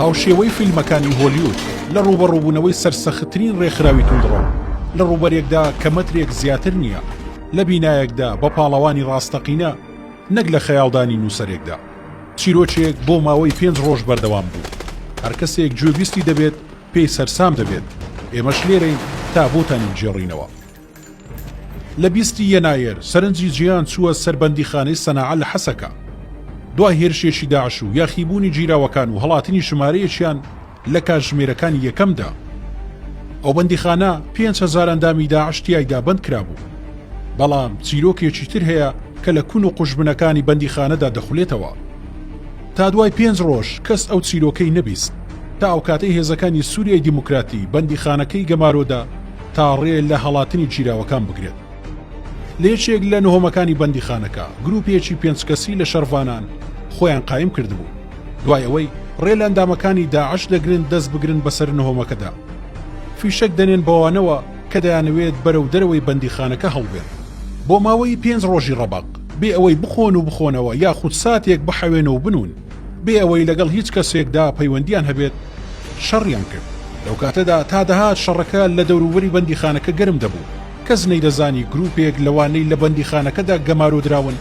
هاوشێوەی فیلمەکانی هۆلیوود لە ڕوبەڕووبوونەوەی سەرسەختترین ڕێکخراوی توندڕۆ لە ڕوبەرێکدا کە مەترێک زیاتر نییە لە بینایەکدا بە پاڵەوانی ڕاستەقینە نەک لە خەیاڵدانی نووسەرێکدا. چیرۆکێک بۆ ماوەی 5 ڕۆژ بەردەوام بوو. هەر کەسێک گوێبیستی دەبێت پێی سەرسام دەبێت. ئێمەش لێرەین تا بۆتانی جێڕینەوە. لە 20 یەنایر سەرنجی جیهان چووە سەربەندیخانەی سەناعە لە حەسەکە. دوای هێرشێکی داعش و یاخیبوونی جیراوەکان و هەڵاتنی ژمارەیەکیان لە کاتژمێرەکانی یەکەمدا، ئەو بەندیخانە 5,000 ئەندامی داعش تیایدا بەند کرابوو. بەڵام چیرۆکێکی تر هەیە کە لە کون و قوشبنەکانی بەندیخانەدا دەخولێتەوە. تا دوای 5 ڕۆژ کەس ئەو چیرۆکەی نەبیست تا ئەو کاتەی هێزەکانی سووریای دیموکراتی بەندیخانەکەی گەمارۆدا تا ڕێ لە هەڵاتنی جیراوەکان بگرێت. لە یەکێک لە نهۆمەکانی بەندیخانەکە گروپێکی 5 کەسی لە شەروانان خۆیان قایم کردبوو. دوای ئەوەی ڕێ لە ئەندامەکانی داعش دەگرن دەست بگرن بەسەر نهۆمەکەدا. فیشەک دەنێن بەوانەوە کە دەیانەوێت بەرەو دەرەوەی بەندیخانەکە هەڵبێن. بۆ ماوەی 5 ڕۆژی ڕەبەق بێ ئەوەی بخۆن و بخۆنەوە یاخود ساتێک بحەوێنەوە بنون، بێ ئەوەی لەگەڵ هیچ کەسێکدا پەیوەندیان هەبێت، شەڕیان کرد. لەو کاتەدا تا دەهات شەڕەکە لە دەوروبەری بەندیخانەکە گەرم دەبوو. کەس نەیدەزانی گروپێک لەوانەی لە بەندیخانەکەدا گەمارۆدراون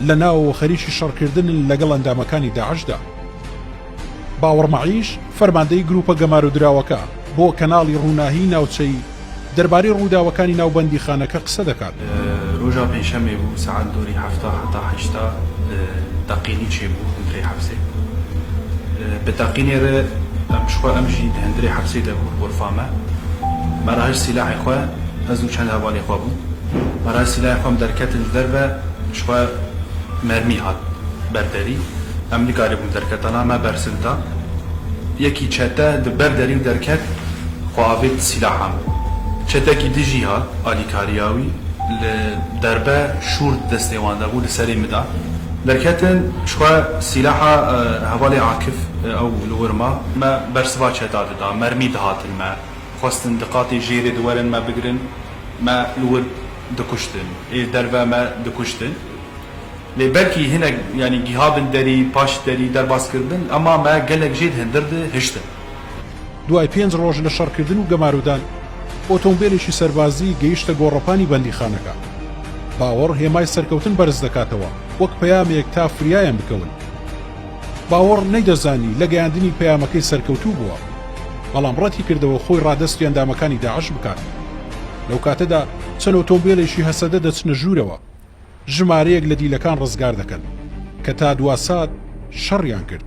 لە ناوەوە خەریکی شەڕکردنن لەگەڵ ئەندامەکانی داعشدا. باوەڕمەعیش فەرماندەی گروپە گەمارۆدراوەکە بۆ کەناڵی ڕووناهی ناوچەی دەربارەی ڕووداوەکانی ناو بەندیخانەکە قسە دەکات. ڕۆژا پێنجشەمێ بوو سەعات دووری 7 حتا 8 تەقینی چێ بوو هەندرەی حەبسێ. بە تەقینێرە ئەمشخوا ئەمژی هەندرەی حەبسێ دەبوو غورفامە. مەراهش سیلاحی خۆ ئەزوو چەند هەواڵی خوا بوو. مەراهش سیلاحی خۆم دەرکەتن دەربە شخوا مەرمی هات بەردەری. ئەم نیگاری بووم دەرکەتەنا مە بەرسنتا. یەکی چەتە بەردەری و دەرکەت خواوێت سیلاحام. چەتەکی دژی هات ئالیکاریاوی لە دەربە شور دەستێوان دەبوو لەسەری مدا. دەرکەتن شخوا سیلاحا هەواڵی عاکف ئەو لورما مە بەرسوا چەتا دەدا مەرمی دەهاتن مە خواستن دقاتی ژێرێ دووەرن مە بگرن مە لور دکوشتن دەربە مە دکوشتن. لێ بەرکی هینە ینی گیهابن دەری پاش دەری دەرباسکردن ئەما مە گەلێک ژێت هەندردە هشتن. دوای 5 ڕۆژ لە شەڕکردن و گەمارودان ئۆتۆمبیلێکی سەربازی گەیشتە گۆڕەپانی بەندیخانەکە. باوەڕ هێمای سەرکەوتن بەرز دەکاتەوە وەک پەیامێک تا فریایان بکەون. باوەڕ نەیدەزانی لە گەیاندنی پەیامەکەی سەرکەوتوو بووە، بەڵام ڕەتی کردەوە خۆی ڕادەستی ئەندامەکانی داعش بکات. لەو کاتەدا چەند ئۆتۆمبیلێکی هەسەدە دەچنە ژوورەوە، ژمارەیەک لە دیلەکان ڕزگار دەکەن کە تا 2 سات شەڕیان کرد.